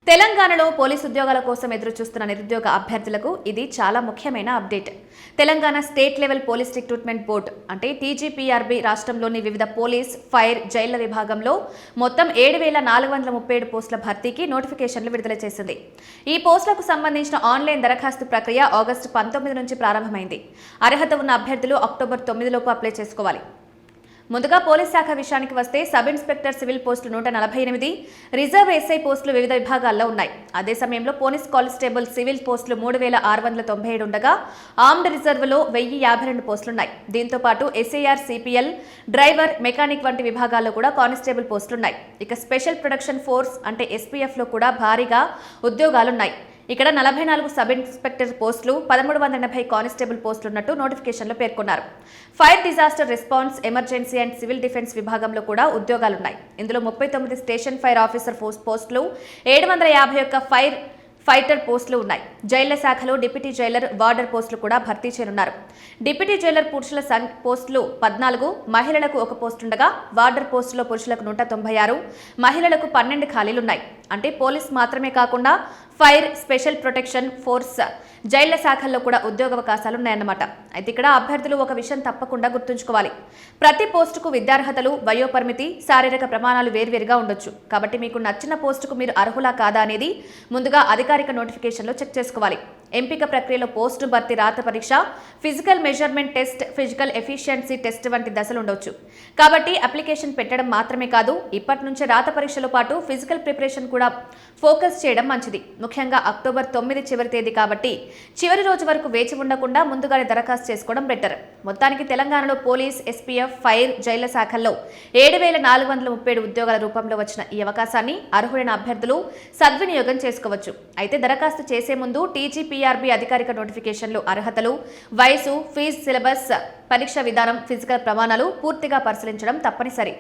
తెలంగాణలో పోలీసు ఉద్యోగాల కోసం ఎదురుచూస్తున్న నిరుద్యోగ అభ్యర్థులకు ఇది చాలా ముఖ్యమైన update. Telangana state level police recruitment board అంటే టీజీపీఆర్బీ రాష్ట్రంలోని వివిధ పోలీస్, ఫైర్, జైళ్ల విభాగంలో మొత్తం 7,437 పోస్టుల భర్తీకి నోటిఫికేషన్లు విడుదల చేసింది. ఈ పోస్టులకు సంబంధించిన ఆన్లైన్ దరఖాస్తు ప్రక్రియ ఆగస్టు 19 నుంచి ప్రారంభమైంది. అర్హత ఉన్న అభ్యర్థులు అక్టోబర్ 9 లోపు అప్లై చేసుకోవాలి. ముందుగా పోలీస్ శాఖ విషయానికి వస్తే సబ్ ఇన్స్పెక్టర్ సివిల్ పోస్టులు 148, రిజర్వ్ ఎస్ఐ పోస్టులు వివిధ విభాగాల్లో ఉన్నాయి. అదే సమయంలో పోలీస్ కానిస్టేబుల్ సివిల్ పోస్టులు 3,697 ఉండగా ఆర్మ్డ్ రిజర్వ్లో 1,052 పోస్టులున్నాయి. దీంతో పాటు ఎస్ఐఆర్, సిపిఎల్, డ్రైవర్, మెకానిక్ వంటి విభాగాల్లో కూడా కానిస్టేబుల్ పోస్టులున్నాయి. ఇక స్పెషల్ ప్రొడక్షన్ ఫోర్స్ అంటే ఎస్పీఎఫ్లో కూడా భారీగా ఉద్యోగాలున్నాయి. ఇక్కడ 44 సబ్ ఇన్స్పెక్టర్ పోస్టులు, 1380 కానిస్టేబుల్ పోస్టులు ఉన్నట్టు నోటిఫికేషన్లో పేర్కొన్నారు. Fire, disaster response, emergency and civil defence విభాగంలో కూడా ఉద్యోగాలున్నాయి. ఇందులో 39 స్టేషన్ ఫైర్ ఆఫీసర్ పోస్టులు, 751 ఫైటర్ పోస్టులు ఉన్నాయి. జైళ్ల శాఖలో డిప్యూటీ జైలర్, వార్డర్ పోస్టులు కూడా భర్తీ చేయనున్నారు. డిప్యూటీ జైలర్ పురుషుల పోస్టులు 14, మహిళలకు 1 పోస్టుండగా వార్డర్ పోస్టులో పురుషులకు 196, మహిళలకు 12 ఖాళీలున్నాయి. అంటే పోలీస్ మాత్రమే కాకుండా ఫైర్, స్పెషల్ ప్రొటెక్షన్ ఫోర్స్, జైళ్ల శాఖల్లో కూడా ఉద్యోగావకాశాలున్నాయన్నమాట. అయితే ఇక్కడ అభ్యర్థులు ఒక విషయం తప్పకుండా గుర్తుంచుకోవాలి. ప్రతి పోస్టుకు విద్యార్హతలు, వయోపరిమితి, శారీరక ప్రమాణాలు వేర్వేరుగా ఉండొచ్చు. కాబట్టి మీకు నచ్చిన పోస్టుకు మీరు అర్హులా కాదా అనేది ముందుగా అధికారిక నోటిఫికేషన్లో చెక్ చేసుకోవాలి. ఎంపిక ప్రక్రియలో పోస్టు భర్తీ, రాత పరీక్ష, physical measurement test, physical efficiency test వంటి దశలు ఉండొచ్చు. కాబట్టి అప్లికేషన్ పెట్టడం మాత్రమే కాదు, ఇప్పటి నుంచే రాత పరీక్షలో పాటు ఫిజికల్ ప్రిపరేషన్ కూడా ఫోకస్ చేయడం మంచిది. ముఖ్యంగా అక్టోబర్ 9 చివరి తేదీ కాబట్టి చివరి రోజు వరకు వేచి ఉండకుండా ముందుగానే దరఖాస్తు చేసుకోవడం బెటర్. మొత్తానికి తెలంగాణలో పోలీస్, ఎస్పీఎఫ్, ఫైర్, జైళ్ల శాఖల్లో 7,437 ఉద్యోగాల రూపంలో వచ్చిన ఈ అవకాశాన్ని అర్హులైన అభ్యర్థులు సద్వినియోగం చేసుకోవచ్చు. అయితే దరఖాస్తు చేసే ముందు టీజీపీఆర్బీ అధికారిక నోటిఫికేషన్లు అర్హతలు, వయసు, ఫీజు, సిలబస్, పరీక్ష విధానం, ఫిజికల్ ప్రమాణాలు పూర్తిగా పరిశీలించడం తప్పనిసరి.